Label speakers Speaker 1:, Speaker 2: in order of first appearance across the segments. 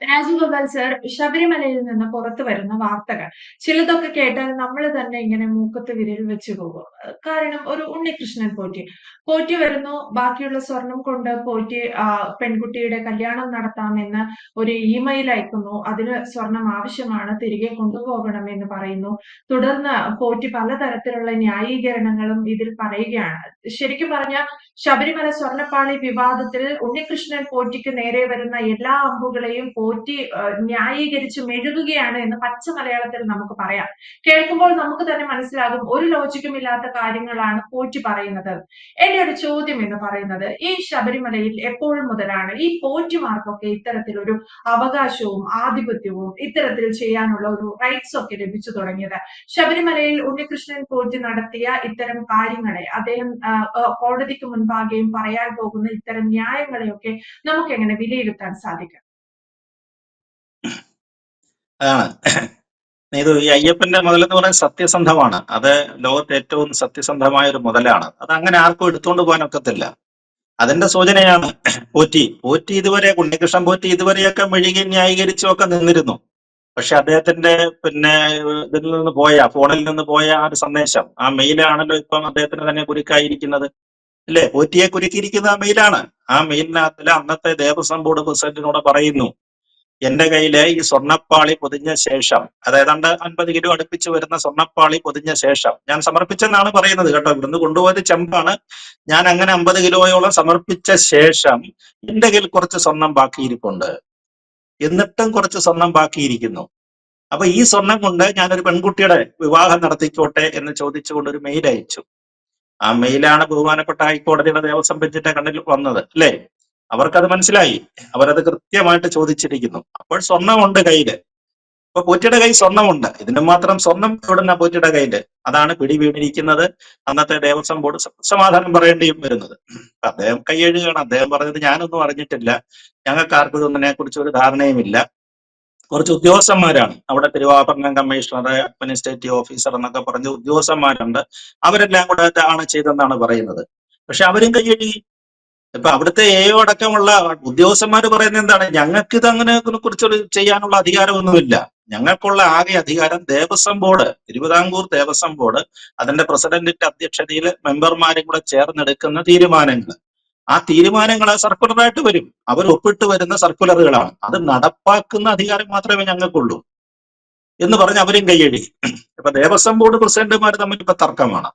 Speaker 1: Rajagopal sir, ശബരിമലയിൽ നിന്ന് പുറത്തു വരുന്ന വാർത്തകൾ ചിലതൊക്കെ കേട്ടാൽ നമ്മൾ തന്നെ ഇങ്ങനെ മൂക്കത്ത് വിരൽ വെച്ച് പോകും. കാരണം ഒരു ഉണ്ണികൃഷ്ണൻ പോറ്റി വരുന്നു, ബാക്കിയുള്ള സ്വർണം കൊണ്ട് പെൺകുട്ടിയുടെ കല്യാണം നടത്താമെന്ന് ഒരു ഇമെയിൽ അയക്കുന്നു. അതിന് സ്വർണം ആവശ്യമാണ്, തിരികെ കൊണ്ടുപോകണമെന്ന് പറയുന്നു. തുടർന്ന് പോറ്റി പലതരത്തിലുള്ള ന്യായീകരണങ്ങളും ഇതിൽ പറയുകയാണ്. ശരിക്കും പറഞ്ഞാൽ ശബരിമല സ്വർണ്ണപ്പാളി വിവാദത്തിൽ ഉണ്ണികൃഷ്ണൻ പോറ്റിക്ക് നേരെ വരുന്ന എല്ലാ അമ്പുകളെയും പോറ്റി ന്യായീകരിച്ച് മെഴുകുകയാണ് എന്ന് പച്ച മലയാളത്തിൽ നമുക്ക് പറയാം. കേൾക്കുമ്പോൾ നമുക്ക് തന്നെ മനസ്സിലാകും ഒരു ലോജിക്കും ഇല്ലാത്ത കാര്യങ്ങളാണ് പോറ്റി പറയുന്നത്. എന്റെ ഒരു ചോദ്യം എന്ന് പറയുന്നത്, ഈ ശബരിമലയിൽ എപ്പോൾ മുതലാണ് ഈ പോറ്റിമാർക്കൊക്കെ ഇത്തരത്തിലൊരു അവകാശവും ആധിപത്യവും ഇത്തരത്തിൽ ചെയ്യാനുള്ള ഒരു റൈറ്റ്സ് ഒക്കെ ലഭിച്ചു തുടങ്ങിയത്? ശബരിമലയിൽ ഉണ്ണികൃഷ്ണൻ പോറ്റി നടത്തിയ ഇത്തരം കാര്യങ്ങളെ അദ്ദേഹം കോടതിക്ക് മുൻപാകെയും പറയാൻ പോകുന്ന ഇത്തരം ന്യായങ്ങളെയൊക്കെ നമുക്ക് എങ്ങനെ വിലയിരുത്താൻ സാധിക്കും?
Speaker 2: അതാണ് ഇത് ഈ അയ്യപ്പന്റെ മുതൽ എന്ന് പറയുന്നത് സത്യസന്ധമാണ്. അത് ലോകത്തെ ഏറ്റവും സത്യസന്ധമായ ഒരു മുതലാണ്. അത് അങ്ങനെ ആർക്കും എടുത്തുകൊണ്ട് പോകാൻ ഒക്കത്തില്ല. അതിന്റെ സൂചനയാണ് പോറ്റി ഇതുവരെ ഉണ്ണികൃഷ്ണൻ പോറ്റി ഇതുവരെയൊക്കെ മെഴുകി ന്യായീകരിച്ചും ഒക്കെ നിന്നിരുന്നു. പക്ഷെ അദ്ദേഹത്തിന്റെ ഇതിൽ നിന്ന് ഫോണിൽ നിന്ന് പോയ ആ ഒരു സന്ദേശം, ആ മെയിലാണല്ലോ ഇപ്പം അദ്ദേഹത്തിന് തന്നെ കുരുക്കായിരിക്കുന്നത്. അല്ലേ? പോറ്റിയെ കുരുക്കിയിരിക്കുന്ന ആ മെയിലാണ്. ആ മെയിലിനകത്തിൽ അന്നത്തെ ദേവസ്വം ബോർഡ് പ്രസിഡന്റിനോട് പറയുന്നു, എന്റെ കയ്യില് ഈ സ്വർണ്ണപ്പാളി പൊതിഞ്ഞ ശേഷം, അതായത് 50 കിലോ അടുപ്പിച്ച് വരുന്ന സ്വർണ്ണപ്പാളി പൊതിഞ്ഞ ശേഷം ഞാൻ സമർപ്പിച്ചെന്നാണ് പറയുന്നത് കേട്ടോ. ഇവിടുന്ന് കൊണ്ടുപോയത് ചെമ്പാണ്. ഞാൻ അങ്ങനെ 50 കിലോയോളം സമർപ്പിച്ച ശേഷം എന്റെ കയ്യിൽ കുറച്ച് സ്വർണം ബാക്കിയിരിപ്പുണ്ട്, എന്നിട്ടും കുറച്ച് സ്വർണം ബാക്കിയിരിക്കുന്നു. അപ്പൊ ഈ സ്വർണം കൊണ്ട് ഞാനൊരു പെൺകുട്ടിയുടെ വിവാഹം നടത്തിക്കോട്ടെ എന്ന് ചോദിച്ചുകൊണ്ട് ഒരു മെയിൽ അയച്ചു. ആ മെയിലാണ് ബഹുമാനപ്പെട്ട ഹൈക്കോടതിയുടെ ദേവസ്വം ബെഞ്ചിന്റെ കണ്ണിൽ വന്നത്. അല്ലേ? അവർക്കത് മനസ്സിലായി. അവരത് കൃത്യമായിട്ട് ചോദിച്ചിരിക്കുന്നു. അപ്പോൾ സ്വർണ്ണമുണ്ട് കയ്യില്. അപ്പൊ പോറ്റിയുടെ കയ്യിൽ സ്വർണ്ണമുണ്ട്. ഇതിന് മാത്രം സ്വർണം എവിടുന്ന പോറ്റിയുടെ കയ്യില്? അതാണ് പിടി വീണിരിക്കുന്നത്. അന്നത്തെ ദേവസ്വം ബോർഡ് സമാധാനം പറയേണ്ടിയും വരുന്നത്. അദ്ദേഹം കൈയെഴുകയാണ്. അദ്ദേഹം പറഞ്ഞത് ഞാനൊന്നും അറിഞ്ഞിട്ടില്ല, ഞങ്ങൾക്ക് ആർക്കും ഇതിനെ കുറിച്ച് ഒരു ധാരണയുമില്ല. കുറച്ച് ഉദ്യോഗസ്ഥന്മാരാണ് അവിടെ, തിരുവാഭരണം കമ്മീഷണർ, അഡ്മിനിസ്ട്രേറ്റീവ് ഓഫീസർ എന്നൊക്കെ പറഞ്ഞ ഉദ്യോഗസ്ഥന്മാരുണ്ട്. അവരെല്ലാം കൂടെ ആണ് ചെയ്തെന്നാണ് പറയുന്നത്. പക്ഷെ അവരും കൈയെഴുകി. ഇപ്പൊ അവിടുത്തെ എയോ അടക്കമുള്ള ഉദ്യോഗസ്ഥന്മാർ പറയുന്നത് എന്താണ്? ഞങ്ങൾക്ക് ഇത് അങ്ങനെ കുറിച്ചൊരു ചെയ്യാനുള്ള അധികാരമൊന്നുമില്ല. ഞങ്ങൾക്കുള്ള ആകെ അധികാരം ദേവസ്വം ബോർഡ്, തിരുവിതാംകൂർ ദേവസ്വം ബോർഡ് അതിന്റെ പ്രസിഡന്റിന്റെ അധ്യക്ഷതയിൽ മെമ്പർമാരും കൂടെ ചേർന്നെടുക്കുന്ന തീരുമാനങ്ങൾ, ആ തീരുമാനങ്ങൾ സർക്കുലറായിട്ട് വരും. അവർ ഒപ്പിട്ട് വരുന്ന സർക്കുലറുകളാണ്. അത് നടപ്പാക്കുന്ന അധികാരം മാത്രമേ ഞങ്ങൾക്കുള്ളൂ എന്ന് പറഞ്ഞ് അവരും കൈയടി. ഇപ്പൊ ദേവസ്വം ബോർഡ് പ്രസിഡന്റുമാർ തമ്മിൽ ഇപ്പൊ തർക്കമാണ്.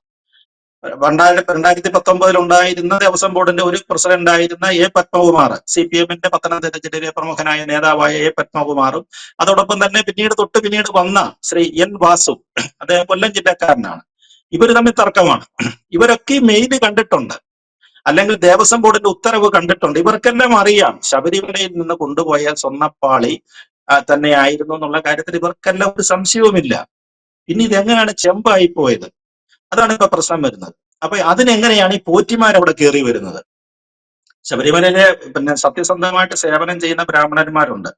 Speaker 2: 2019 ഉണ്ടായിരുന്ന ദേവസ്വം ബോർഡിന്റെ ഒരു പ്രസിഡന്റ് ആയിരുന്ന എ പത്മകുമാർ, CPM-ന്റെ പത്തനംതിട്ട ജില്ലയിലെ പ്രമുഖനായ നേതാവായ എ പത്മകുമാറും അതോടൊപ്പം തന്നെ പിന്നീട് വന്ന ശ്രീ N വാസു, അദ്ദേഹം കൊല്ലം ജില്ലക്കാരനാണ്. ഇവർ തമ്മിൽ തർക്കമാണ്. ഇവരൊക്കെ മെയിൽ കണ്ടിട്ടുണ്ട്, അല്ലെങ്കിൽ ദേവസ്വം ബോർഡിന്റെ ഉത്തരവ് കണ്ടിട്ടുണ്ട്. ഇവർക്കെല്ലാം അറിയാം ശബരിമലയിൽ നിന്ന് കൊണ്ടുപോയ സ്വർണ്ണപ്പാളി തന്നെയായിരുന്നു എന്നുള്ള കാര്യത്തിൽ ഇവർക്കെല്ലാം ഒരു സംശയവുമില്ല. പിന്നെ ഇതെങ്ങനെയാണ് ചെമ്പായി പോയത്? അതാണ് ഇപ്പൊ പ്രശ്നം വരുന്നത്. അപ്പൊ അതിനെങ്ങനെയാണ് ഈ പോറ്റിമാരവിടെ കയറി വരുന്നത്? ശബരിമലയിലെ സത്യസന്ധമായിട്ട് സേവനം ചെയ്യുന്ന ബ്രാഹ്മണന്മാരുണ്ട്.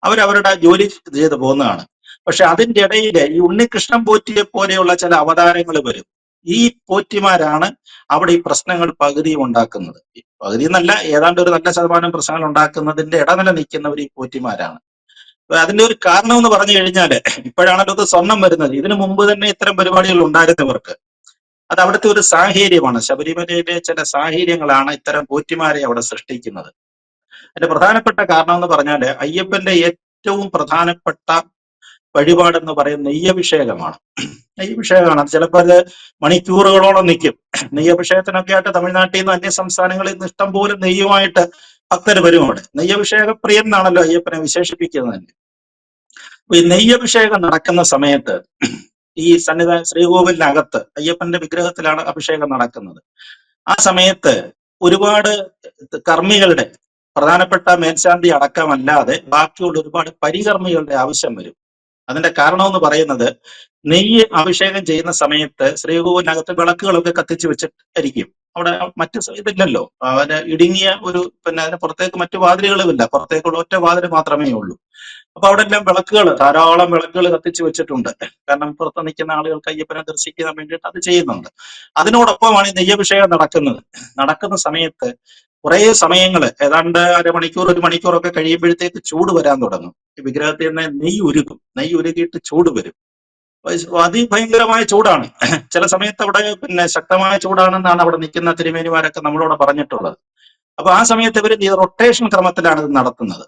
Speaker 2: അവരവരുടെ ജോലി ചെയ്ത് പോകുന്നതാണ്. പക്ഷെ അതിന്റെ ഇടയിൽ ഈ ഉണ്ണികൃഷ്ണൻ പോറ്റിയെ പോലെയുള്ള ചില അവതാരങ്ങൾ വരും. ഈ പോറ്റിമാരാണ് അവിടെ ഈ പ്രശ്നങ്ങൾ പകുതിയും ഉണ്ടാക്കുന്നത്. പകുതി എന്നല്ല, ഏതാണ്ട് ഒരു നല്ല ശതമാനം പ്രശ്നങ്ങൾ ഉണ്ടാക്കുന്നതിന്റെ ഇടനില നിൽക്കുന്നവർ ഈ പോറ്റിമാരാണ്. അതിന്റെ ഒരു കാരണം എന്ന് പറഞ്ഞു കഴിഞ്ഞാല്, ഇപ്പോഴാണല്ലോ ഇത് സ്വർണം വരുന്നത്. ഇതിനു മുമ്പ് തന്നെ ഇത്തരം പരിപാടികൾ ഉണ്ടായിരുന്നവർക്ക്. അത് അവിടുത്തെ ഒരു സാഹചര്യമാണ്. ശബരിമലയിലെ ചില സാഹചര്യങ്ങളാണ് ഇത്തരം പോറ്റിമാരെ അവിടെ സൃഷ്ടിക്കുന്നത്. അതിന്റെ പ്രധാനപ്പെട്ട കാരണം എന്ന് പറഞ്ഞാല്, അയ്യപ്പന്റെ ഏറ്റവും പ്രധാനപ്പെട്ട വഴിപാടെന്ന് പറയുന്നത് നെയ്യഭിഷേകമാണ്. നെയ്യഭിഷേകമാണ്. അത് ചിലപ്പോൾ അത് മണിക്കൂറുകളോളം നിൽക്കും. നെയ്യഭിഷേകത്തിനൊക്കെ ആയിട്ട് തമിഴ്നാട്ടിൽ നിന്ന് അന്യ സംസ്ഥാനങ്ങളിൽ നിന്ന് ഇഷ്ടം പോലെ നെയ്യുമായിട്ട് ഭക്തര് വരും അവിടെ. നെയ്യഭിഷേക പ്രിയൻ എന്നാണല്ലോ അയ്യപ്പനെ വിശേഷിപ്പിക്കുന്നത് തന്നെ. ഈ നെയ്യഭിഷേകം നടക്കുന്ന സമയത്ത് ഈ ശ്രീകോവിലിനകത്ത് അയ്യപ്പന്റെ വിഗ്രഹത്തിലാണ് അഭിഷേകം നടക്കുന്നത്. ആ സമയത്ത് ഒരുപാട് കർമ്മികളുടെ, പ്രധാനപ്പെട്ട മേൽശാന്തി അടക്കമല്ലാതെ ബാക്കിയുള്ള ഒരുപാട് പരികർമ്മികളുടെ ആവശ്യം വരും. അതിന്റെ കാരണം എന്ന് പറയുന്നത്, നെയ്യ് അഭിഷേകം ചെയ്യുന്ന സമയത്ത് ശ്രീകോവിലിനകത്ത് വിളക്കുകളൊക്കെ കത്തിച്ചു വെച്ചിട്ടായിരിക്കും. അവിടെ മറ്റു ഇതില്ലല്ലോ, അവന് ഇടുങ്ങിയ ഒരു അതിന് പുറത്തേക്ക് മറ്റു വാതിലുകളുമില്ല, പുറത്തേക്കുള്ള ഒറ്റ വാതിൽ മാത്രമേ ഉള്ളൂ. അപ്പൊ അവിടെ എല്ലാം ധാരാളം വിളക്കുകൾ കത്തിച്ചു വെച്ചിട്ടുണ്ട്. കാരണം പുറത്ത് നിൽക്കുന്ന ആളുകൾക്ക് അയ്യപ്പനെ ദർശിക്കാൻ വേണ്ടിയിട്ട് അത് ചെയ്യുന്നുണ്ട്. അതിനോടൊപ്പമാണ് ഈ നെയ്യഭിഷേകം നടക്കുന്ന സമയത്ത് കുറെ സമയങ്ങൾ ഏതാണ്ട് അരമണിക്കൂർ 1 മണിക്കൂറൊക്കെ കഴിയുമ്പോഴത്തേക്ക് ചൂട് വരാൻ തുടങ്ങും. ഈ വിഗ്രഹത്തിൽ നിന്ന് നെയ്യ് ഉരുകും. നെയ്യ് ഉരുകിയിട്ട് ചൂട് വരും. അതിഭയങ്കരമായ ചൂടാണ്. ചില സമയത്ത് അവിടെ ശക്തമായ ചൂടാണെന്നാണ് അവിടെ നിൽക്കുന്ന തിരുമേനിമാരൊക്കെ നമ്മളോട് പറഞ്ഞിട്ടുള്ളത്. അപ്പൊ ആ സമയത്ത് ഇവർ ഈ റൊട്ടേഷൻ ക്രമത്തിലാണ് ഇത് നടത്തുന്നത്.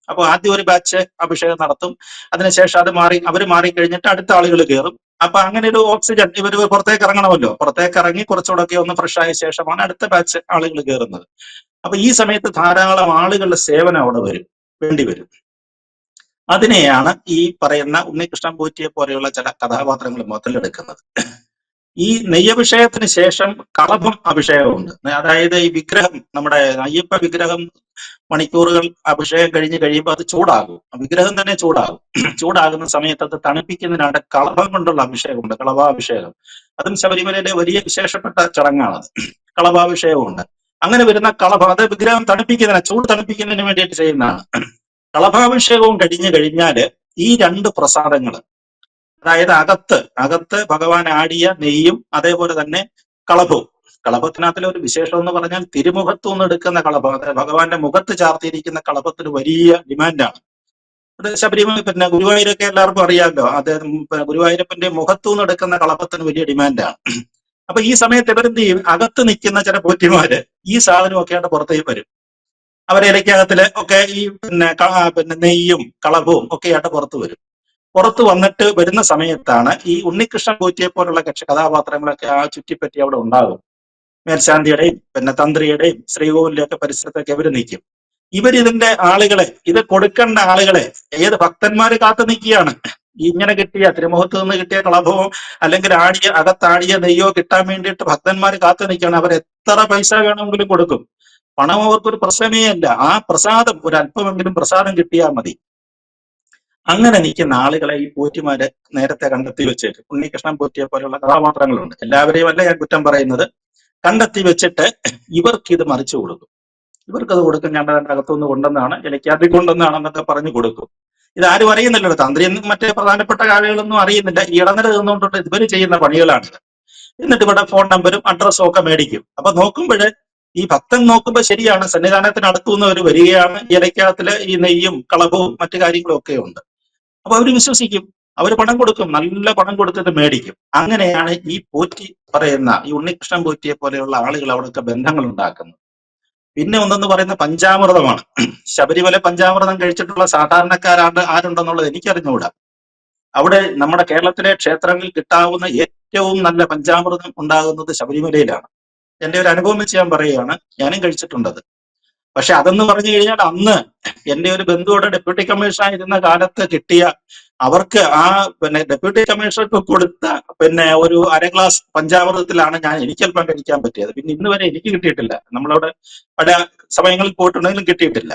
Speaker 2: അപ്പൊ ആദ്യം ഒരു ബാച്ച് അഭിഷേകം നടത്തും. അതിനുശേഷം അവർ മാറിക്കഴിഞ്ഞിട്ട് അടുത്ത ആളുകൾ കയറും. അപ്പൊ അങ്ങനെ ഒരു ഓക്സിജൻ ഇവർ പുറത്തേക്ക് ഇറങ്ങണമല്ലോ. പുറത്തേക്ക് ഇറങ്ങി കുറച്ചുകൂടെ ഒന്ന് ഫ്രഷ് ആയ ശേഷമാണ് അടുത്ത ബാച്ച് ആളുകൾ കയറുന്നത്. അപ്പൊ ഈ സമയത്ത് ധാരാളം ആളുകളുടെ സേവനം അവിടെ വേണ്ടി വരും. അതിനെയാണ് ഈ പറയുന്ന ഉണ്ണികൃഷ്ണൻ പോറ്റിയെ പോലെയുള്ള ചില കഥാപാത്രങ്ങൾ മുതലെടുക്കുന്നത്. ഈ നെയ്യഭിഷേകത്തിന് ശേഷം കളഭം അഭിഷേകമുണ്ട്. അതായത് ഈ വിഗ്രഹം, നമ്മുടെ അയ്യപ്പ വിഗ്രഹം മണിക്കൂറുകൾ അഭിഷേകം കഴിഞ്ഞ് കഴിയുമ്പോൾ അത് ചൂടാകും. വിഗ്രഹം തന്നെ ചൂടാകും. ചൂടാകുന്ന സമയത്ത് അത് തണുപ്പിക്കുന്നതിനാണ് കളഭം കൊണ്ടുള്ള അഭിഷേകമുണ്ട്, കളഭാഭിഷേകം. അതും ശബരിമലയിലെ വലിയ വിശേഷപ്പെട്ട ചടങ്ങാണ്. കളഭാഭിഷേകമുണ്ട്. അങ്ങനെ വരുന്ന കളഭം അത് വിഗ്രഹം ചൂട് തണുപ്പിക്കുന്നതിന് വേണ്ടിയിട്ട് ചെയ്യുന്നതാണ്. കളഭാഭിഷേകവും കഴിഞ്ഞു കഴിഞ്ഞാല് ഈ 2 പ്രസാദങ്ങൾ, അതായത് അകത്ത് ഭഗവാൻ ആടിയ നെയ്യും അതേപോലെ തന്നെ കളഭവും. കളഭത്തിനകത്തിലെ ഒരു വിശേഷം എന്ന് പറഞ്ഞാൽ തിരുമുഖത്തു നിന്ന് എടുക്കുന്ന കളഭം, അതായത് ഭഗവാന്റെ മുഖത്ത് ചാർത്തിയിരിക്കുന്ന കളഭത്തിന് വലിയ ഡിമാൻഡാണ്. അത് ശബരിമല ഗുരുവായൂരൊക്കെ എല്ലാവർക്കും അറിയാമല്ലോ. അത് ഗുരുവായൂരപ്പന്റെ മുഖത്തു നിന്ന് എടുക്കുന്ന കളഭത്തിന് വലിയ ഡിമാൻഡാണ്. അപ്പൊ ഈ സമയത്ത് ഇവരെന്ത് ചെയ്യും, അകത്ത് നിൽക്കുന്ന ചില പോറ്റിമാര് ഈ സാധനമൊക്കെ ആയിട്ട് പുറത്തേക്ക് വരും. അവരെ ഇലയ്ക്കകത്തില് ഒക്കെ ഈ നെയ്യും കളഭവും ഒക്കെ ആയിട്ട് പുറത്തു വരും. പുറത്തു വന്നിട്ട് വരുന്ന സമയത്താണ് ഈ ഉണ്ണികൃഷ്ണൻ പോറ്റിയെ പോലുള്ള കഥാപാത്രങ്ങളൊക്കെ ആ ചുറ്റിപ്പറ്റി അവിടെ ഉണ്ടാകും. മേൽശാന്തിയുടെയും തന്ത്രിയുടെയും ശ്രീകോവിലിന്റെയൊക്കെ പരിസരത്തൊക്കെ ഇവർ നിൽക്കും. ഇവരിതിന്റെ ആളുകളെ, ഇത് കൊടുക്കേണ്ട ആളുകളെ ഏത് ഭക്തന്മാര് കാത്തു നിൽക്കുകയാണ്. ഇങ്ങനെ കിട്ടിയ തിരുമുഖത്ത് നിന്ന് കിട്ടിയ കളഭമോ അല്ലെങ്കിൽ അകത്താടിയ നെയ്യോ കിട്ടാൻ വേണ്ടിയിട്ട് ഭക്തന്മാര് കാത്തു നിൽക്കുകയാണ്. അവർ എത്ര പൈസ വേണമെങ്കിലും കൊടുക്കും. പണം അവർക്കൊരു പ്രശ്നമേ അല്ല. ആ പ്രസാദം, ഒരു അല്പമെങ്കിലും പ്രസാദം കിട്ടിയാൽ മതി. അങ്ങനെ നിൽക്കുന്ന ആളുകളെ ഈ പോറ്റിമാര് നേരത്തെ കണ്ടെത്തി വെച്ചിട്ട്, ഉണ്ണികൃഷ്ണൻ പോറ്റിയെ പോലെയുള്ള കഥാപാത്രങ്ങളുണ്ട്, എല്ലാവരെയും അല്ല ഞാൻ കുറ്റം പറയുന്നത്, കണ്ടെത്തി വെച്ചിട്ട് ഇവർക്ക് ഇത് മറിച്ചു കൊടുക്കും. ഇവർക്കത് കൊടുക്കും. ഞാൻ അതിന്റെ അകത്തുനിന്ന് കൊണ്ടെന്നാണ്, ഇലയ്ക്കകത്ത് കൊണ്ടെന്നാണെന്നൊക്കെ പറഞ്ഞു കൊടുക്കും. ഇത് ആരും അറിയുന്നില്ലല്ലോ. തന്ത്രിയൊന്നും മറ്റേ പ്രധാനപ്പെട്ട കാര്യങ്ങളൊന്നും അറിയുന്നില്ല. ഈ ഇടനില നിന്നുകൊണ്ടിട്ട് ഇവര് ചെയ്യുന്ന പണികളാണിത്. എന്നിട്ട് ഇവിടെ ഫോൺ നമ്പരും അഡ്രസ്സും ഒക്കെ മേടിക്കും. അപ്പൊ നോക്കുമ്പോൾ ഈ ഭക്തൻ നോക്കുമ്പോൾ ശരിയാണ്, സന്നിധാനത്തിന് അടുത്തുനിന്ന് അവർ വരികയാണ്, ഇലയ്ക്കകത്തില് ഈ നെയ്യും കളഭവും മറ്റു കാര്യങ്ങളും ഒക്കെ ഉണ്ട്. അപ്പൊ അവര് വിശ്വസിക്കും. അവര് പണം കൊടുക്കും, നല്ല പണം കൊടുത്തിട്ട് മേടിക്കും. അങ്ങനെയാണ് ഈ പോറ്റി പറയുന്ന ഈ ഉണ്ണികൃഷ്ണൻ പോറ്റിയെ പോലെയുള്ള ആളുകൾ അവിടെയൊക്കെ ബന്ധങ്ങൾ ഉണ്ടാക്കുന്നത്. പിന്നെ ഒന്നെന്ന് പറയുന്ന പഞ്ചാമൃതമാണ്. ശബരിമല പഞ്ചാമൃതം കഴിച്ചിട്ടുള്ള ആരുണ്ടെന്നുള്ളത് എനിക്കറിഞ്ഞുകൂടാ. അവിടെ നമ്മുടെ കേരളത്തിലെ ക്ഷേത്രങ്ങളിൽ കിട്ടാവുന്ന ഏറ്റവും നല്ല പഞ്ചാമൃതം ഉണ്ടാകുന്നത് ശബരിമലയിലാണ്. എന്റെ ഒരു അനുഭവം വെച്ച് ഞാൻ പറയുകയാണ്, ഞാനും കഴിച്ചിട്ടുണ്ടത്. പക്ഷെ അതെന്ന് പറഞ്ഞു കഴിഞ്ഞാൽ അന്ന് എന്റെ ഒരു ബന്ധുവിടെ ഡെപ്യൂട്ടി കമ്മീഷണർ ആയിരുന്ന കാലത്ത് കിട്ടിയ, അവർക്ക് ആ ഡെപ്യൂട്ടി കമ്മീഷണർക്ക് കൊടുത്ത ഒരു അര ഗ്ലാസ് പഞ്ചാമൃതത്തിലാണ് എനിക്കല്പം കഴിക്കാൻ പറ്റിയത്. പിന്നെ ഇന്ന് വരെ എനിക്ക് കിട്ടിയിട്ടില്ല. നമ്മളവിടെ പല സമയങ്ങളിൽ പോയിട്ടുണ്ടെങ്കിലും കിട്ടിയിട്ടില്ല.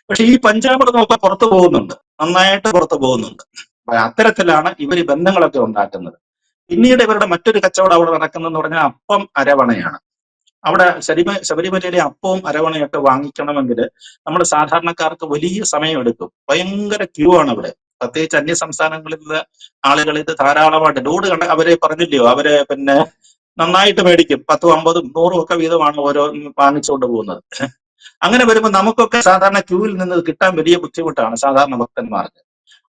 Speaker 2: പക്ഷെ ഈ പഞ്ചാമൃതം ഒക്കെ പുറത്തു പോകുന്നുണ്ട്, നന്നായിട്ട് പുറത്തു പോകുന്നുണ്ട്. അത്തരത്തിലാണ് ഇവർ ബന്ധങ്ങളൊക്കെ ഉണ്ടാക്കുന്നത്. പിന്നീട് ഇവരുടെ മറ്റൊരു കച്ചവടം അവിടെ നടക്കുന്നതെന്ന് പറഞ്ഞാൽ അപ്പം അരവണയാണ്. അവിടെ ശബരിമലയിലെ അപ്പവും അരവണയൊക്കെ വാങ്ങിക്കണമെങ്കിൽ നമ്മൾ സാധാരണക്കാർക്ക് വലിയ സമയം എടുക്കും. ഭയങ്കര ക്യൂ ആണ് അവിടെ. പ്രത്യേകിച്ച് അന്യ സംസ്ഥാനങ്ങളിലെ ആളുകൾ ഇത് ധാരാളമായിട്ട് ലോഡ് അവരെ പറഞ്ഞില്ലയോ, അവരെ നന്നായിട്ട് മേടിക്കും. 10, 50, 100 ഒക്കെ വീതമാണ് ഓരോ വാങ്ങിച്ചുകൊണ്ട് പോകുന്നത്. അങ്ങനെ വരുമ്പോൾ നമുക്കൊക്കെ സാധാരണ ക്യൂവിൽ നിന്ന് കിട്ടാൻ വലിയ ബുദ്ധിമുട്ടാണ് സാധാരണ ഭക്തന്മാർക്ക്.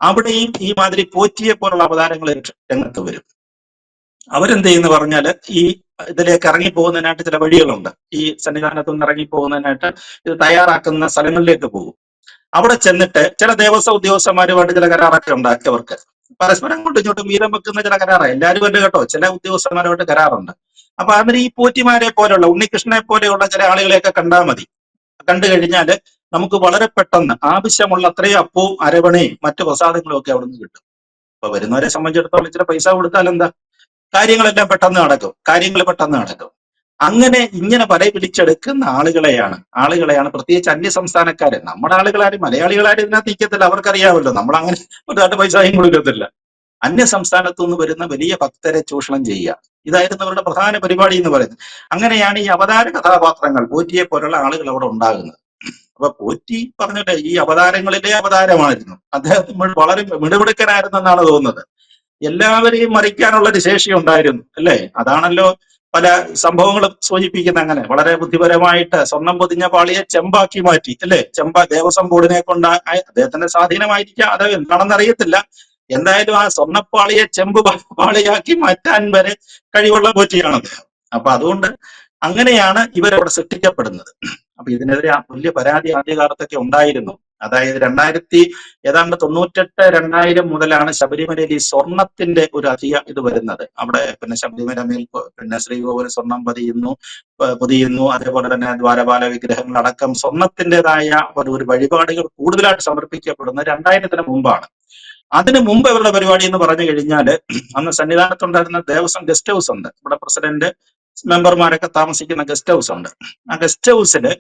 Speaker 2: അവിടെയും ഈ മാതിരി പോറ്റിയെ പോലുള്ള അവതാരങ്ങൾ രംഗത്ത് വരും. അവരെന്ത് ചെയ്യുന്ന പറഞ്ഞാല് ഈ ഇതിലേക്ക് ഇറങ്ങിപ്പോകുന്നതിനായിട്ട് ചില വഴികളുണ്ട്. ഈ സന്നിധാനത്തു നിന്ന് ഇറങ്ങിപ്പോകുന്നതിനായിട്ട് ഇത് തയ്യാറാക്കുന്ന സ്ഥലങ്ങളിലേക്ക് പോകും. അവിടെ ചെന്നിട്ട് ചില ദേവസ്വം ഉദ്യോഗസ്ഥന്മാരുമായിട്ട് ചില കരാറൊക്കെ ഉണ്ടാക്കിയവർക്ക് പരസ്പരം അങ്ങോട്ടും ഇങ്ങോട്ടും വീതം വെക്കുന്ന ചില കരാറ്, എല്ലാവരും അല്ല കേട്ടോ, ചില ഉദ്യോഗസ്ഥന്മാരുമായിട്ട് കരാറുണ്ട്. അപ്പൊ അതിന് ഈ പോറ്റിമാരെ പോലെയുള്ള ഉണ്ണികൃഷ്ണനെ പോലെയുള്ള ചില ആളുകളെയൊക്കെ കണ്ടാൽ മതി. കണ്ടു കഴിഞ്ഞാല് നമുക്ക് വളരെ പെട്ടെന്ന് ആവശ്യമുള്ള അത്രയും അപ്പവും അരവണയും മറ്റു പ്രസാദങ്ങളും ഒക്കെ അവിടെ നിന്ന് കിട്ടും. അപ്പൊ വരുന്നവരെ സംബന്ധിച്ചിടത്തോളം ഇച്ചിരി പൈസ കൊടുത്താൽ എന്താ, കാര്യങ്ങളെല്ലാം പെട്ടെന്ന് നടക്കും. അങ്ങനെ ഇങ്ങനെ വല പിടിച്ചെടുക്കുന്ന ആളുകളെയാണ് പ്രത്യേകിച്ച് അന്യ സംസ്ഥാനക്കാര്. നമ്മുടെ ആളുകളാരും മലയാളികളാരും ഇതിനകത്ത് നിൽക്കത്തില്ല, അവർക്കറിയാമല്ലോ, നമ്മളങ്ങനെ ഒരു പൈസയും കൊടുക്കത്തില്ല. അന്യ സംസ്ഥാനത്തു നിന്ന് വരുന്ന വലിയ ഭക്തരെ ചൂഷണം ചെയ്യുക, ഇതായിരുന്നു അവരുടെ പ്രധാന പരിപാടി എന്ന് പറയുന്നത്. അങ്ങനെയാണ് ഈ അവതാര കഥാപാത്രങ്ങൾ, പോറ്റിയെ പോലുള്ള ആളുകൾ അവിടെ ഉണ്ടാകുന്നത്. അപ്പൊ പോറ്റി പറഞ്ഞിട്ട് ഈ അവതാരങ്ങളിലെ അവതാരമായിരുന്നു. അദ്ദേഹം വളരെ മിടുമിടുക്കനായിരുന്നെന്നാണ് തോന്നുന്നത്. എല്ലാവരെയും മറിക്കാനുള്ള ഒരു ശേഷി ഉണ്ടായിരുന്നു, അല്ലേ? അതാണല്ലോ പല സംഭവങ്ങളും സൂചിപ്പിക്കുന്ന അങ്ങനെ വളരെ ബുദ്ധിപരമായിട്ട് സ്വർണം പൊതിഞ്ഞ പാളിയെ ചെമ്പാക്കി മാറ്റി അല്ലെ. ദേവസ്വം ബോർഡിനെ കൊണ്ട് അദ്ദേഹത്തിന്റെ സ്വാധീനമായിരിക്കാം, അത് എന്താണെന്ന് അറിയത്തില്ല. എന്തായാലും ആ സ്വർണ്ണപ്പാളിയെ പാളിയാക്കി മാറ്റാൻ വരെ കഴിവുള്ള പോറ്റിയാണ് അദ്ദേഹം. അപ്പൊ അതുകൊണ്ട് അങ്ങനെയാണ് ഇവരവിടെ സൃഷ്ടിക്കപ്പെടുന്നത്. അപ്പൊ ഇതിനെതിരെ വലിയ പരാതി ആദ്യകാലത്തൊക്കെ ഉണ്ടായിരുന്നു. അതായത് ഏതാണ്ട് 98-2000 മുതലാണ് ശബരിമലയിൽ ഈ സ്വർണത്തിന്റെ ഒരു അധിക ഇത് വരുന്നത്. അവിടെ പിന്നെ ശബരിമല മേൽ പിന്നെ ശ്രീകോവിൽ സ്വർണം പൊതിയുന്നു. അതേപോലെ തന്നെ ദ്വാരപാല വിഗ്രഹങ്ങളടക്കം സ്വർണത്തിൻ്റെതായ ഒരു വഴിപാടുകൾ കൂടുതലായിട്ട് സമർപ്പിക്കപ്പെടുന്നത് 2000-ന് മുമ്പാണ്. അതിനു മുമ്പ് ഇവരുടെ പരിപാടി എന്ന് പറഞ്ഞു കഴിഞ്ഞാല് അന്ന് സന്നിധാനത്തുണ്ടായിരുന്ന ദേവസ്വം ഗസ്റ്റ് ഹൗസ് ഉണ്ട്. ഇവിടെ പ്രസിഡന്റ് മെമ്പർമാരൊക്കെ താമസിക്കുന്ന ഗസ്റ്റ് ഹൗസ് ഉണ്ട്. ആ ഗസ്റ്റ് ഹൗസില്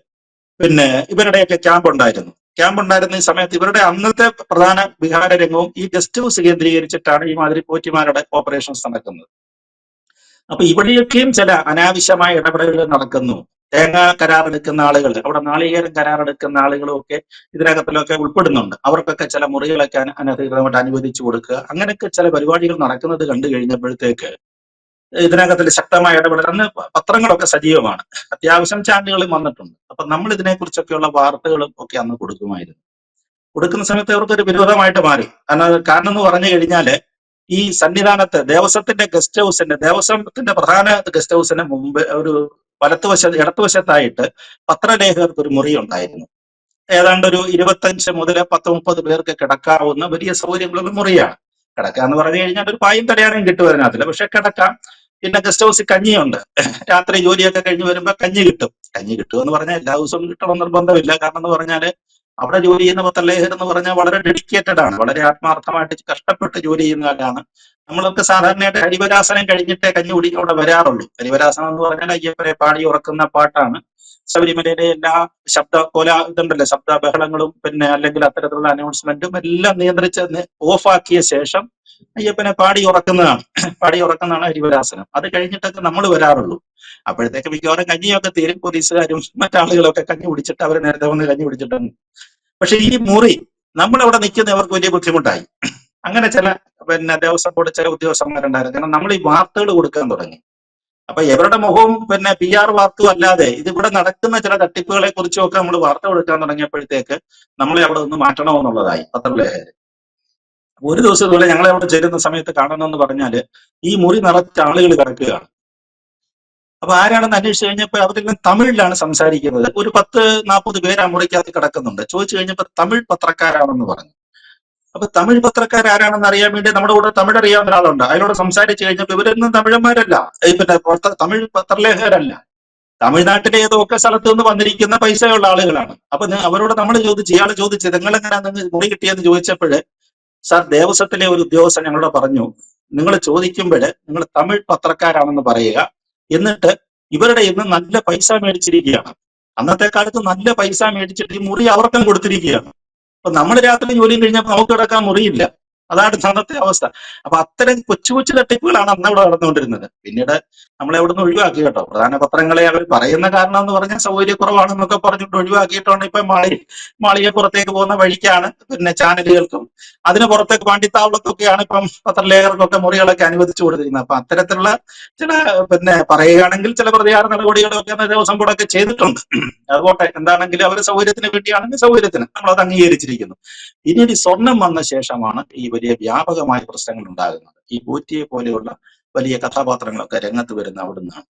Speaker 2: പിന്നെ ഇവരുടെയൊക്കെ ക്യാമ്പ് ഉണ്ടായിരുന്ന ഈ സമയത്ത് ഇവരുടെ അന്നത്തെ പ്രധാന വിഹാര രംഗവും ഈ ഗസ്റ്റ് ഹൗസ് കേന്ദ്രീകരിച്ചിട്ടാണ് ഈ മാതിരി പോറ്റിമാരുടെ ഓപ്പറേഷൻസ് നടക്കുന്നത്. അപ്പൊ ഇവിടെയൊക്കെയും ചില അനാവശ്യമായ ഇടപെടലുകൾ നടക്കുന്നു. തേങ്ങ കരാറെടുക്കുന്ന ആളുകൾ, അവിടെ നാളികേരം കരാറെടുക്കുന്ന ആളുകളും ഒക്കെ ഇതിനകത്തിലൊക്കെ ഉൾപ്പെടുന്നുണ്ട്. അവർക്കൊക്കെ ചില മുറികളൊക്കെ അനധികൃതമായിട്ട് അനുവദിച്ചു കൊടുക്കുക, അങ്ങനെയൊക്കെ ചില പരിപാടികൾ നടക്കുന്നത് കണ്ടു കഴിഞ്ഞപ്പോഴത്തേക്ക് ഇതിനകത്തിൽ ശക്തമായ ഇടപെടൽ. അന്ന് പത്രങ്ങളൊക്കെ സജീവമാണ്, അത്യാവശ്യം ചാനലുകളും വന്നിട്ടുണ്ട്. അപ്പൊ നമ്മൾ ഇതിനെക്കുറിച്ചൊക്കെയുള്ള വാർത്തകളും ഒക്കെ അന്ന് കൊടുക്കുന്ന സമയത്ത് അവർക്കൊരു വിരോധമായിട്ട് മാറി. കാരണം എന്ന് പറഞ്ഞു കഴിഞ്ഞാല് ഈ സന്നിധാനത്ത് ദേവസ്വത്തിന്റെ പ്രധാന ഗസ്റ്റ് ഹൗസിന് മുമ്പ് ഒരു ഇടത്തുവശത്തായിട്ട് പത്രലേഖകർക്ക് ഒരു മുറി ഉണ്ടായിരുന്നു. ഏതാണ്ട് ഒരു 25 മുതൽ 10-30 പേർക്ക് കിടക്കാവുന്ന വലിയ സൗകര്യങ്ങളുള്ള മുറിയാണ്. കിടക്കാന്ന് പറഞ്ഞു കഴിഞ്ഞാൽ ഒരു പായും തലയാണയും കിട്ടും അതിനകത്തില്ല, പക്ഷെ കിടക്കാം. പിന്നെ ഗസ്റ്റ് ഹൗസിൽ കഞ്ഞിയുണ്ട്. രാത്രി ജോലിയൊക്കെ കഴിഞ്ഞ് വരുമ്പോ കഞ്ഞി കിട്ടുമെന്ന് പറഞ്ഞാൽ എല്ലാ ദിവസവും കിട്ടണമെന്ന് നിർബന്ധമില്ല. കാരണം എന്ന് പറഞ്ഞാല് അവിടെ ജോലി ചെയ്യുന്ന പത്രലേഖകർ എന്ന് പറഞ്ഞാൽ വളരെ ഡെഡിക്കേറ്റഡ് ആണ്, വളരെ ആത്മാർത്ഥമായിട്ട് കഷ്ടപ്പെട്ട് ജോലി ചെയ്യുന്നവരാണ്. നമ്മളൊക്കെ സാധാരണയായിട്ട് ഹരിവരാസനം കഴിഞ്ഞിട്ടേ കഞ്ഞി കുടിക്കാൻ അവിടെ വരാറുള്ളൂ. ഹരിവരാസനം എന്ന് പറഞ്ഞാൽ അയ്യപ്പനെ പാടി ഉറക്കുന്ന പാട്ടാണ്. ശബരിമലയിലെ എല്ലാ ശബ്ദ ബഹളങ്ങളും പിന്നെ അല്ലെങ്കിൽ അത്തരത്തിലുള്ള അനൗൺസ്മെന്റും എല്ലാം നിയന്ത്രിച്ച് ഓഫാക്കിയ ശേഷം അയ്യപ്പനെ പാടി ഉറക്കുന്നതാണ് ഹരിവരാസനം. അത് കഴിഞ്ഞിട്ടൊക്കെ നമ്മൾ വരാറുള്ളൂ. അപ്പോഴത്തേക്ക് മിക്കവാറും കഞ്ഞിയൊക്കെ തീരും. പോലീസുകാരും മറ്റാളുകളൊക്കെ കഞ്ഞി കുടിച്ചിട്ട് അവർ നേരത്തെ വന്ന് കഞ്ഞി കുടിച്ചിട്ടുണ്ട്. പക്ഷെ ഈ മുറി നമ്മളവിടെ നിൽക്കുന്നവർക്ക് വലിയ ബുദ്ധിമുട്ടായി. അങ്ങനെ ചില പിന്നെ ദേവസ്വം ബോർഡ് ചില ഉദ്യോഗസ്ഥന്മാരുണ്ടായിരുന്നു. കാരണം നമ്മൾ ഈ വാർത്തകൾ കൊടുക്കാൻ തുടങ്ങി. അപ്പൊ ഇവരുടെ മുഖവും പിന്നെ PR വാർത്തയും അല്ലാതെ ഇതിവിടെ നടക്കുന്ന ചില തട്ടിപ്പുകളെ കുറിച്ചൊക്കെ നമ്മൾ വാർത്ത കൊടുക്കാൻ തുടങ്ങിയപ്പോഴത്തേക്ക് നമ്മളെ അവിടെ നിന്ന് മാറ്റണമെന്നുള്ളതായി പത്രലേഖകർ. ഒരു ദിവസം ഇതുപോലെ ഞങ്ങളെ അവിടെ ചേരുന്ന സമയത്ത് കാണണമെന്ന് പറഞ്ഞാല് ഈ മുറി നിറച്ച ആളുകൾ കിടക്കുകയാണ്. അപ്പൊ ആരാണെന്ന് അന്വേഷിച്ച് കഴിഞ്ഞപ്പോൾ അവരെല്ലാം തമിഴിലാണ് സംസാരിക്കുന്നത്. ഒരു 10-40 പേര് ആ മുറിക്കകത്ത് കിടക്കുന്നുണ്ട്. ചോദിച്ചു കഴിഞ്ഞപ്പോൾ തമിഴ് പത്രക്കാരാണെന്ന് പറഞ്ഞു. അപ്പൊ തമിഴ് പത്രക്കാരാണെന്ന് അറിയാൻ വേണ്ടി നമ്മുടെ കൂടെ തമിഴ് അറിയാവുന്ന ഒരാളുണ്ട്. അതിനോട് സംസാരിച്ചു കഴിഞ്ഞപ്പോൾ ഇവരൊന്നും തമിഴന്മാരല്ല, പിന്നെ തമിഴ് പത്രലേഖകരല്ല, തമിഴ്നാട്ടിലെ ഏതൊക്കെ സ്ഥലത്ത് നിന്ന് വന്നിരിക്കുന്ന പൈസയുള്ള ആളുകളാണ്. അപ്പൊ അവരോട് നമ്മൾ ഇയാൾ ചോദിച്ചത് നിങ്ങളെങ്ങനെയാണ് മുറി കിട്ടിയെന്ന് ചോദിച്ചപ്പോഴ്, സാർ ദേവസ്വത്തിലെ ഒരു ഉദ്യോഗസ്ഥൻ ഞങ്ങളോട് പറഞ്ഞു, നിങ്ങൾ ചോദിക്കുമ്പോൾ നിങ്ങൾ തമിഴ് പത്രക്കാരാണെന്ന് പറയുക, എന്നിട്ട് ഇവരുടെ ഇന്ന് നല്ല പൈസ മേടിച്ചിരിക്കുകയാണ്. അന്നത്തെ കാലത്ത് നല്ല പൈസ മേടിച്ചിട്ട് ഈ മുറി അവർക്കും കൊടുത്തിരിക്കുകയാണ്. അപ്പൊ നമ്മൾ രാത്രി ജോലിയും കഴിഞ്ഞപ്പോൾ നമുക്ക് കിടക്കാൻ മുറിയില്ല. അതാണ് അന്നത്തെ അവസ്ഥ. അപ്പൊ അത്തരം കൊച്ചു തട്ടിപ്പുകളാണ് അന്ന് അവിടെ നടന്നുകൊണ്ടിരുന്നത്. പിന്നീട് നമ്മളെ അവിടെ നിന്ന് ഒഴിവാക്കി കേട്ടോ. പ്രധാന പത്രങ്ങളെ അവർ പറയുന്ന കാരണം എന്ന് പറഞ്ഞാൽ സൗകര്യക്കുറവാണെന്നൊക്കെ പറഞ്ഞിട്ട് ഒഴിവാക്കിയിട്ടാണ് ഇപ്പൊ മാളികപ്പുറത്തേക്ക് പോകുന്ന വഴിക്കാണ് പിന്നെ ചാനലുകൾക്കും അതിന് പുറത്തേക്ക് പാണ്ടിത്താവളത്തൊക്കെയാണ് ഇപ്പം പത്രലേഖകർക്കൊക്കെ മുറികളൊക്കെ അനുവദിച്ചു കൊടുത്തിരിക്കുന്നത്. അപ്പൊ അത്തരത്തിലുള്ള ചില പിന്നെ പറയുകയാണെങ്കിൽ ചില പ്രതികാര നടപടികളൊക്കെ ദേവസ്വം ബോർഡൊക്കെ ചെയ്തിട്ടുണ്ട്. അതുകൊണ്ട് എന്താണെങ്കിലും അവരുടെ സൗകര്യത്തിന് വേണ്ടിയാണെങ്കിൽ സൗകര്യത്തിന് നമ്മളത് അംഗീകരിച്ചിരിക്കുന്നു. പിന്നീട് ഈ സ്വർണം വന്ന ശേഷമാണ് ഈ വലിയ വ്യാപകമായ പ്രശ്നങ്ങൾ ഉണ്ടാകുന്നത്. ഈ പോറ്റിയെ പോലെയുള്ള വലിയ കഥാപാത്രങ്ങളൊക്കെ രംഗത്ത് വരുന്ന അവിടുന്നാണ്.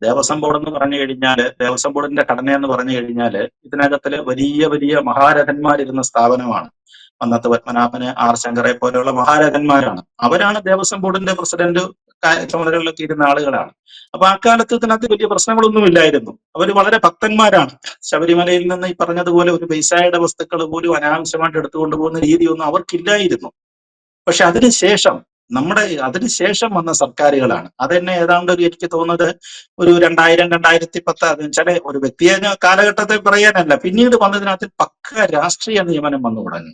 Speaker 2: ദേവസ്വം ബോർഡ് എന്ന് പറഞ്ഞു കഴിഞ്ഞാല്, ദേവസ്വം ബോർഡിന്റെ ഘടന എന്ന് പറഞ്ഞു കഴിഞ്ഞാല് ഇതിനകത്തില് വലിയ മഹാരഥന്മാരിരുന്ന സ്ഥാപനമാണ്. അന്നത്തെ പത്മനാഭന്, R. ശങ്കറെ പോലെയുള്ള മഹാരഥന്മാരാണ്. അവരാണ് ദേവസ്വം ബോർഡിന്റെ പ്രസിഡന്റ് ചുമതലകളിലൊക്കെ ഇരുന്ന ആളുകളാണ്. അപ്പൊ ആ കാലത്ത് ഇതിനകത്ത് വലിയ പ്രശ്നങ്ങളൊന്നും ഇല്ലായിരുന്നു. അവർ വളരെ ഭക്തന്മാരാണ്. ശബരിമലയിൽ നിന്ന് ഈ പറഞ്ഞതുപോലെ ഒരു പൈസയുടെ വസ്തുക്കൾ പോലും അനാവശ്യമായിട്ട് എടുത്തുകൊണ്ട് പോകുന്ന രീതിയൊന്നും അവർക്കില്ലായിരുന്നു. പക്ഷെ അതിനുശേഷം വന്ന സർക്കാരുകളാണ് അതെന്നെ ഏതാണ്ട് എനിക്ക് തോന്നുന്നത് ഒരു 2000-2010 ചില ഒരു വ്യക്തിയെ കാലഘട്ടത്തെ പറയാനല്ല, പിന്നീട് വന്നതിനകത്ത് പക്ക രാഷ്ട്രീയ നിയമനം വന്നു തുടങ്ങി.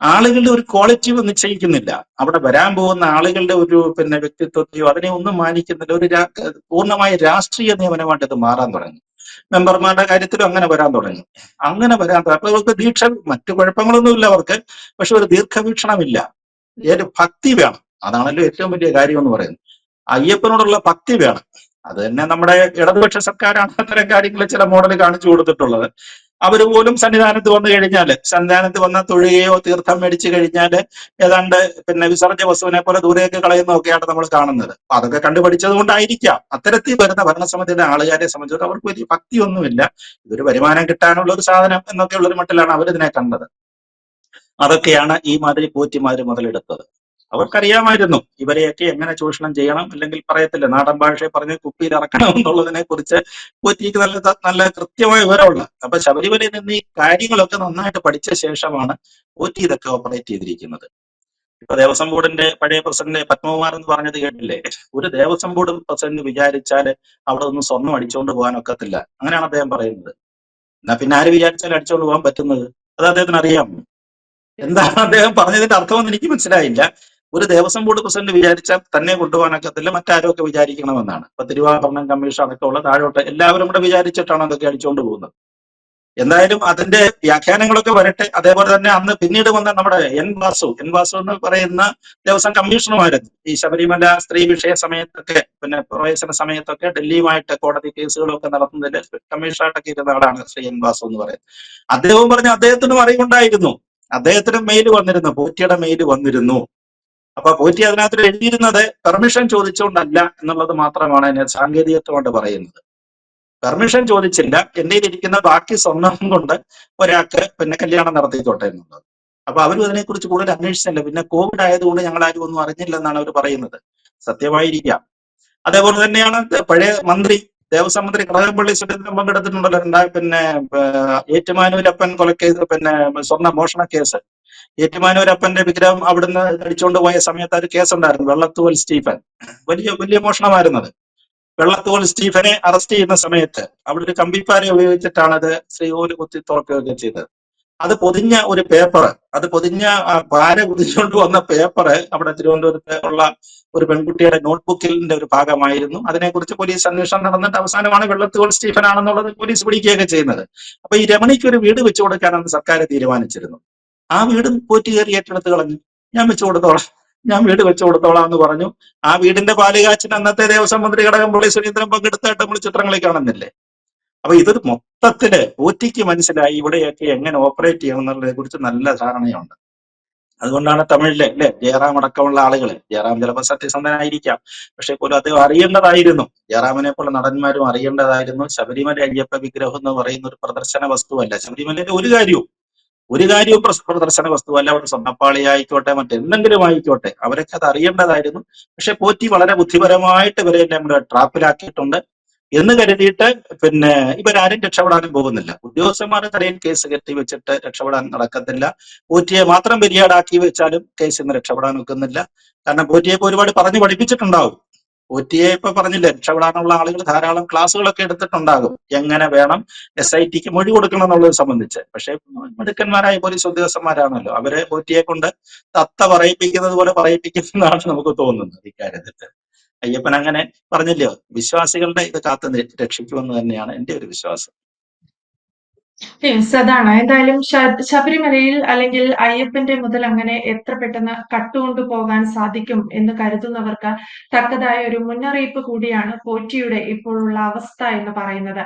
Speaker 2: ആളുകളുടെ ഒരു ക്വാളിറ്റി നിശ്ചയിക്കുന്നില്ല. അവിടെ വരാൻ പോകുന്ന ആളുകളുടെ ഒരു പിന്നെ വ്യക്തിത്വത്തെയോ അതിനെ ഒന്നും മാനിക്കുന്നില്ല. പൂർണ്ണമായ രാഷ്ട്രീയ നിയമനമായിട്ട് ഇത് മാറാൻ തുടങ്ങി. മെമ്പർമാരുടെ കാര്യത്തിലും അങ്ങനെ വരാൻ തുടങ്ങി. അപ്പൊ അവർക്ക് മറ്റു കുഴപ്പങ്ങളൊന്നുമില്ല അവർക്ക്, പക്ഷെ ഒരു ദീർഘവീക്ഷണമില്ല. ഭക്തി വേണം. അതാണല്ലോ ഏറ്റവും വലിയ കാര്യം എന്ന് പറയുന്നത്. അയ്യപ്പനോടുള്ള ഭക്തി വേണം. അത് തന്നെ നമ്മുടെ ഇടതുപക്ഷ സർക്കാരാണ് അത്തരം കാര്യങ്ങൾ ചില മോഡൽ കാണിച്ചു കൊടുത്തിട്ടുള്ളത്. അവര് പോലും സന്നിധാനത്ത് വന്നു കഴിഞ്ഞാല്, സന്നിധാനത്ത് വന്ന തൊഴുകയോ തീർത്ഥം മേടിച്ചു കഴിഞ്ഞാല് ഏതാണ്ട് വിസർജ്യ വസ്തുവിനെ പോലെ ദൂരേക്ക് കളയുന്നതൊക്കെയാണ് നമ്മൾ കാണുന്നത്. അപ്പൊ അതൊക്കെ കണ്ടുപഠിച്ചത് കൊണ്ടായിരിക്കാം അത്തരത്തിൽ വരുന്ന ഭരണസമിതിയുടെ ആളുകാരെ സംബന്ധിച്ചിടത്തോളം അവർക്ക് വലിയ ഭക്തിയൊന്നുമില്ല. ഇതൊരു വരുമാനം കിട്ടാനുള്ള ഒരു സാധനം എന്നൊക്കെയുള്ള ഒരു മട്ടിലാണ് അവരിതിനെ കണ്ടത്. അതൊക്കെയാണ് ഈ മാതിരി പോറ്റിമാര് മുതലെടുത്തത്. അവർക്കറിയാമായിരുന്നു ഇവരെയൊക്കെ എങ്ങനെ ചൂഷണം ചെയ്യണം, അല്ലെങ്കിൽ പറയത്തില്ല നാടൻ ഭാഷയെ പറഞ്ഞ് കുപ്പിയിൽ ഇറക്കണം എന്നുള്ളതിനെ കുറിച്ച് പോറ്റിക്ക് നല്ല കൃത്യമായ വിവരമുള്ള. അപ്പൊ ശബരിമലയിൽ നിന്ന് ഈ കാര്യങ്ങളൊക്കെ നന്നായിട്ട് പഠിച്ച ശേഷമാണ് പോറ്റി ഇതൊക്കെ ഓപ്പറേറ്റ് ചെയ്തിരിക്കുന്നത്. ഇപ്പൊ ദേവസ്വം ബോർഡിന്റെ പഴയ പ്രസിഡന്റ് പത്മകുമാർ എന്ന് പറഞ്ഞത് കേട്ടില്ലേ? ഒരു ദേവസ്വം ബോർഡ് പ്രസിഡന്റ് വിചാരിച്ചാല് അവിടെ ഒന്നും സ്വർണം അടിച്ചുകൊണ്ട് പോകാൻ ഒക്കത്തില്ല, അങ്ങനെയാണ് അദ്ദേഹം പറയുന്നത്. എന്നാ പിന്നെ ആര് വിചാരിച്ചാലും അടിച്ചുകൊണ്ട് പോകാൻ പറ്റുന്നത്? അത് അദ്ദേഹത്തിന് അറിയാം. എന്താണ് അദ്ദേഹം പറഞ്ഞതിന്റെ അർത്ഥമെന്ന് എനിക്ക് മനസ്സിലായില്ല. ഒരു ദേവസ്വം ബോർഡ് പ്രസിഡന്റ് വിചാരിച്ചാൽ തന്നെ കൊണ്ടുപോകാനൊക്കത്തില്ല, മറ്റാരും ഒക്കെ വിചാരിക്കണമെന്നാണ്. ഇപ്പൊ തിരുവാഭരണം കമ്മീഷൻ അടക്കമുള്ള താഴോട്ട് എല്ലാവരും കൂടെ വിചാരിച്ചിട്ടാണ് അതൊക്കെ അടിച്ചുകൊണ്ട് പോകുന്നത്. എന്തായാലും അതിന്റെ വ്യാഖ്യാനങ്ങളൊക്കെ വരട്ടെ. അതേപോലെ തന്നെ അന്ന് പിന്നീട് വന്ന നമ്മുടെ എൻ വാസു എന്ന് പറയുന്ന ദേവസ്വം കമ്മീഷണർമാരും ഈ ശബരിമല സ്ത്രീ വിഷയ സമയത്തൊക്കെ പ്രവേശന സമയത്തൊക്കെ ഡൽഹിയുമായിട്ട് കോടതി കേസുകളൊക്കെ നടത്തുന്നതിൽ കമ്മീഷണറായിട്ടൊക്കെ ഇരുന്ന ആളാണ് ശ്രീ എൻ വാസു എന്ന് പറയുന്നത്. അദ്ദേഹവും പറഞ്ഞ അദ്ദേഹത്തിനും അറിവുണ്ടായിരുന്നു. അദ്ദേഹത്തിനും മെയിൽ വന്നിരുന്നു, പോറ്റിയുടെ മെയിൽ വന്നിരുന്നു. അപ്പൊ പോറ്റി അതിനകത്ത് എഴുതിയിരുന്നത് പെർമിഷൻ ചോദിച്ചുകൊണ്ടല്ല എന്നുള്ളത് മാത്രമാണ് അതിനെ സാങ്കേതികത്വം കൊണ്ട് പറയുന്നത്. പെർമിഷൻ ചോദിച്ചില്ല, എന്റെ ഇരിക്കുന്ന ബാക്കി സ്വർണം കൊണ്ട് ഒരാൾക്ക് കല്യാണം നടത്തിക്കോട്ടെ എന്നുള്ളത്. അപ്പൊ അവരും അതിനെക്കുറിച്ച് കൂടുതൽ അന്വേഷിച്ചില്ല. പിന്നെ കോവിഡ് ആയതുകൊണ്ട് ഞങ്ങൾ ആരും ഒന്നും അറിഞ്ഞില്ലെന്നാണ് അവർ പറയുന്നത്. സത്യമായിരിക്കാം. അതേപോലെ തന്നെയാണ് പഴയ മന്ത്രി, ദേവസ്വം മന്ത്രി കടകംപള്ളി സുരേന്ദ്രൻ പങ്കെടുത്തിട്ടുണ്ടല്ലോ ഏറ്റുമാനൂരപ്പൻ കൊലക്കേസ്, സ്വർണ്ണ മോഷണ കേസ്. ഏറ്റുമാനൂരപ്പന്റെ വിഗ്രഹം അവിടുന്ന് അടിച്ചുകൊണ്ട് പോയ സമയത്ത് ഒരു കേസുണ്ടായിരുന്നു, വെള്ളത്തൂവൽ സ്റ്റീഫൻ. വലിയ മോഷണമായിരുന്നത്. വെള്ളത്തോൾ സ്റ്റീഫനെ അറസ്റ്റ് ചെയ്യുന്ന സമയത്ത് അവിടെ ഒരു കമ്പിപ്പാര ഉപയോഗിച്ചിട്ടാണ് അത് ശ്രീകോല് കുത്തി തുറക്കുകയൊക്കെ ചെയ്തത്. അത് പൊതിഞ്ഞ ഒരു പേപ്പർ, പാര കുതിച്ചുകൊണ്ട് വന്ന പേപ്പർ അവിടെ തിരുവനന്തപുരത്ത് ഉള്ള ഒരു പെൺകുട്ടിയുടെ നോട്ട്ബുക്കിന്റെ ഒരു ഭാഗമായിരുന്നു. അതിനെക്കുറിച്ച് പോലീസ് അന്വേഷണം നടന്നിട്ട് അവസാനമാണ് വെള്ളത്തോൾ സ്റ്റീഫൻ ആണെന്നുള്ളത് പോലീസ് പിടിക്കുകയൊക്കെ ചെയ്യുന്നത്. അപ്പൊ ഈ രമണിക്ക് ഒരു വീട് വെച്ചു കൊടുക്കാനാണ് സർക്കാർ തീരുമാനിച്ചിരുന്നു. ആ വീടും പോറ്റി കയറി ഏറ്റെടുത്ത് കളഞ്ഞു. ഞാൻ വീട് വെച്ചു കൊടുത്തോളാം എന്ന് പറഞ്ഞു. ആ വീടിന്റെ പാലുകാച്ചിന് അന്നത്തെ ദേവസ്വം മന്ത്രി കടകംപള്ളി സുരേന്ദ്രൻ പങ്കെടുത്തായിട്ട് നമ്മൾ ചിത്രങ്ങളിൽ കാണുന്നില്ലേ? അപ്പൊ ഇതൊരു മൊത്തത്തില് പോറ്റിക്ക് മനസ്സിലായി ഇവിടെയൊക്കെ എങ്ങനെ ഓപ്പറേറ്റ് ചെയ്യണം എന്നുള്ളതിനെ കുറിച്ച് നല്ല ധാരണയുണ്ട്. അതുകൊണ്ടാണ് തമിഴിലെ ജയറാം അടക്കമുള്ള ആളുകൾ, ജയറാം ചിലപ്പോൾ സത്യസന്ധനായിരിക്കാം, പക്ഷെ പോലും അദ്ദേഹം അറിയേണ്ടതായിരുന്നു, ജയറാമിനെ പോലെ നടന്മാരും അറിയേണ്ടതായിരുന്നു, ശബരിമല അയ്യപ്പ വിഗ്രഹം എന്ന് പറയുന്ന ഒരു പ്രദർശന വസ്തുവല്ല. ശബരിമലയുടെ ഒരു കാര്യവും പ്രദർശന വസ്തുവല്ല. അവിടെ സ്വർണ്ണപ്പാളി ആയിക്കോട്ടെ, മറ്റെന്തെങ്കിലും ആയിക്കോട്ടെ, അവരൊക്കെ അത് അറിയേണ്ടതായിരുന്നു. പക്ഷെ പോറ്റി വളരെ ബുദ്ധിപരമായിട്ട് ഇവരെല്ലാം നമ്മുടെ ട്രാപ്പിലാക്കിയിട്ടുണ്ട് എന്ന് കരുതിയിട്ട് ഇവരാരും രക്ഷപ്പെടാനും പോകുന്നില്ല. ഉദ്യോഗസ്ഥന്മാരുടെ തലയിൽ കേസ് കെട്ടി വെച്ചിട്ട് രക്ഷപ്പെടാൻ നടക്കത്തില്ല. പോറ്റിയെ മാത്രം ബലിയാടാക്കി വെച്ചാലും കേസിൽ നിന്ന് രക്ഷപ്പെടാൻ ഒക്കുന്നില്ല. കാരണം പോറ്റിയൊക്കെ ഒരുപാട് പറഞ്ഞു പഠിപ്പിച്ചിട്ടുണ്ടാവും. പോറ്റിയെ ഇപ്പൊ പറഞ്ഞില്ലേ, രക്ഷപ്പെടാനുള്ള ആളുകൾ ധാരാളം ക്ലാസ്സുകളൊക്കെ എടുത്തിട്ടുണ്ടാകും, എങ്ങനെ വേണം SITക്ക് മൊഴി കൊടുക്കണം എന്നുള്ളത് സംബന്ധിച്ച്. പക്ഷെ മിടുക്കന്മാരായ പോലീസ് ഉദ്യോഗസ്ഥന്മാരാണല്ലോ, അവരെ പോറ്റിയെ കൊണ്ട് തത്ത പറയിപ്പിക്കുന്നത് പോലെ പറയിപ്പിക്കുന്നതാണ് നമുക്ക് തോന്നുന്നത് ഇക്കാര്യത്തിൽ. അയ്യപ്പൻ അങ്ങനെ പറഞ്ഞില്ലയോ, വിശ്വാസികളുടെ ഇത് കാത്ത് രക്ഷിക്കുമെന്ന് തന്നെയാണ് എന്റെ ഒരു വിശ്വാസം.
Speaker 1: യെസ്, അതാണ്. എന്തായാലും ശബരിമലയിൽ അല്ലെങ്കിൽ അയ്യപ്പന്റെ മുതൽ അങ്ങനെ എത്ര പെട്ടെന്ന് കട്ടുകൊണ്ട് പോകാൻ സാധിക്കും എന്ന് കരുതുന്നവർക്ക് തക്കതായ ഒരു മുന്നറിയിപ്പ് കൂടിയാണ് പോറ്റിയുടെ ഇപ്പോഴുള്ള അവസ്ഥ എന്ന് പറയുന്നത്.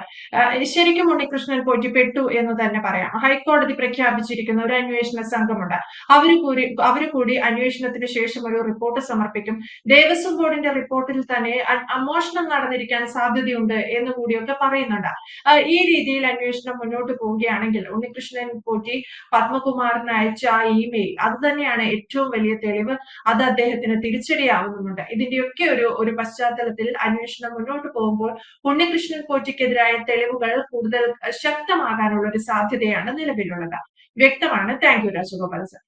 Speaker 1: ശരിക്കും ഉണ്ണികൃഷ്ണൻ പോറ്റി പെട്ടു എന്ന് തന്നെ പറയാം. ഹൈക്കോടതി പ്രഖ്യാപിച്ചിരിക്കുന്ന ഒരു അന്വേഷണ സംഘമുണ്ട്. അവര് കൂടി അന്വേഷണത്തിന് ശേഷം ഒരു റിപ്പോർട്ട് സമർപ്പിക്കും. ദേവസ്വം ബോർഡിന്റെ റിപ്പോർട്ടിൽ തന്നെ മോഷണം നടന്നിരിക്കാൻ സാധ്യതയുണ്ട് എന്ന് കൂടിയൊക്കെ പറയുന്നുണ്ട്. ഈ രീതിയിൽ അന്വേഷണം മുന്നോട്ട് പോവുകയാണെങ്കിൽ ഉണ്ണികൃഷ്ണൻ പോറ്റി പത്മകുമാറിന് അയച്ച ആ ഇമെയിൽ അത് തന്നെയാണ് ഏറ്റവും വലിയ തെളിവ്. അത് അദ്ദേഹത്തിന് തിരിച്ചടിയാവുന്നുമുണ്ട്. ഇതിന്റെയൊക്കെ ഒരു പശ്ചാത്തലത്തിൽ അന്വേഷണം മുന്നോട്ട് പോകുമ്പോൾ ഉണ്ണികൃഷ്ണൻ പോറ്റിക്കെതിരായ തെളിവുകൾ കൂടുതൽ ശക്തമാകാനുള്ള ഒരു സാധ്യതയാണ് നിലവിലുള്ളത്. വ്യക്തമാണ്. Thank you Rajagopal sir.